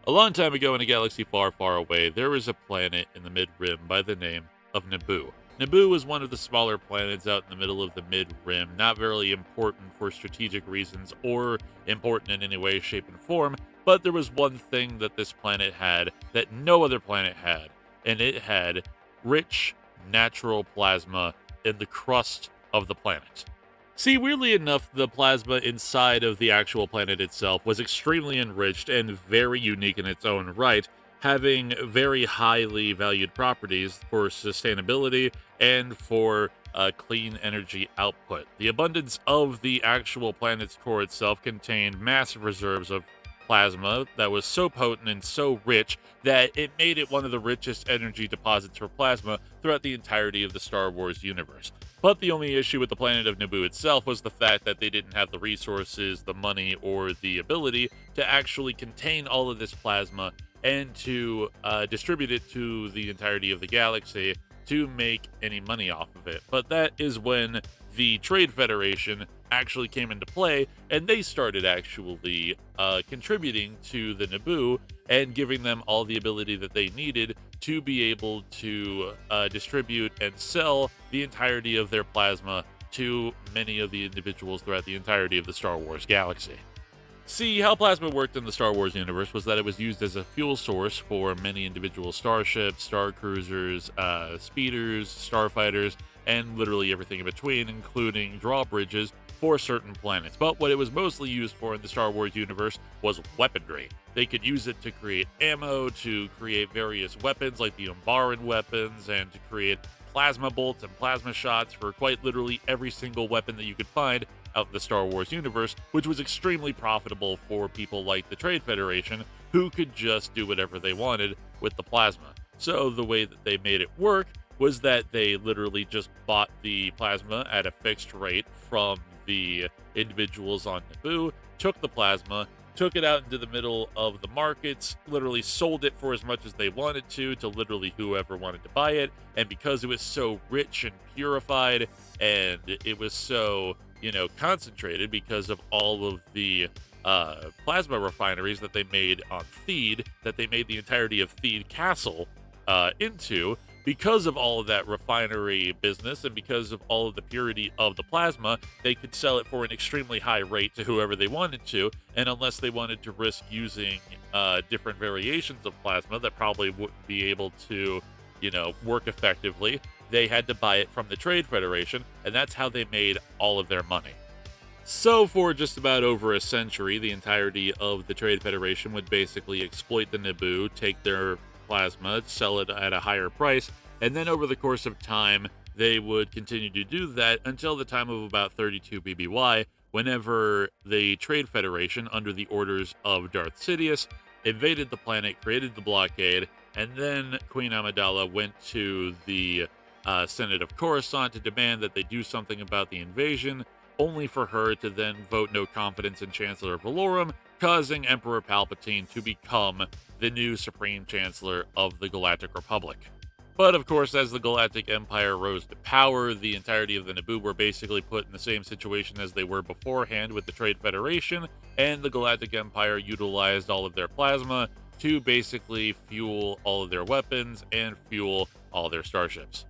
A long time ago in a galaxy far, far away, there was a planet in the mid-rim by the name of Naboo. Naboo was one of the smaller planets out in the middle of the mid-rim, not very important for strategic reasons or important in any way, shape, and form, but there was one thing that this planet had that no other planet had, and it had rich, natural plasma in the crust of the planet. See, weirdly enough, the plasma inside of the actual planet itself was extremely enriched and very unique in its own right, having very highly valued properties for sustainability and for clean energy output. The abundance of the actual planet's core itself contained massive reserves of plasma that was so potent and so rich that it made it one of the richest energy deposits for plasma throughout the entirety of the Star Wars universe. But the only issue with the planet of Naboo itself was the fact that they didn't have the resources, the money, or the ability to actually contain all of this plasma and to distribute it to the entirety of the galaxy to make any money off of it. But that is when the Trade Federation actually came into play, and they started actually contributing to the Naboo and giving them all the ability that they needed to be able to distribute and sell the entirety of their plasma to many of the individuals throughout the entirety of the Star Wars galaxy. See, how plasma worked in the Star Wars universe was that it was used as a fuel source for many individual starships, star cruisers, speeders, starfighters, and literally everything in between, including drawbridges for certain planets. But what it was mostly used for in the Star Wars universe was weaponry. They could use it to create ammo, to create various weapons like the Umbaran weapons, and to create plasma bolts and plasma shots for quite literally every single weapon that you could find out in the Star Wars universe, which was extremely profitable for people like the Trade Federation, who could just do whatever they wanted with the plasma. So the way that they made it work was that they literally just bought the plasma at a fixed rate from the individuals on Naboo, took the plasma, took it out into the middle of the markets, literally sold it for as much as they wanted to literally whoever wanted to buy it. And because it was so rich and purified, and it was so, concentrated because of all of the plasma refineries that they made on Theed, that they made the entirety of Theed Castle into, because of all of that refinery business and because of all of the purity of the plasma, they could sell it for an extremely high rate to whoever they wanted to. And unless they wanted to risk using different variations of plasma that probably wouldn't be able to, work effectively, they had to buy it from the Trade Federation, and that's how they made all of their money. So for just about over a century, the entirety of the Trade Federation would basically exploit the Naboo, take their plasma, sell it at a higher price, and then over the course of time, they would continue to do that until the time of about 32 BBY, whenever the Trade Federation, under the orders of Darth Sidious, invaded the planet, created the blockade, and then Queen Amidala went to the Senate of Coruscant to demand that they do something about the invasion, only for her to then vote no confidence in Chancellor Valorum, causing Emperor Palpatine to become the new Supreme Chancellor of the Galactic Republic. But of course, as the Galactic Empire rose to power, the entirety of the Naboo were basically put in the same situation as they were beforehand with the Trade Federation, and the Galactic Empire utilized all of their plasma to basically fuel all of their weapons and fuel all their starships.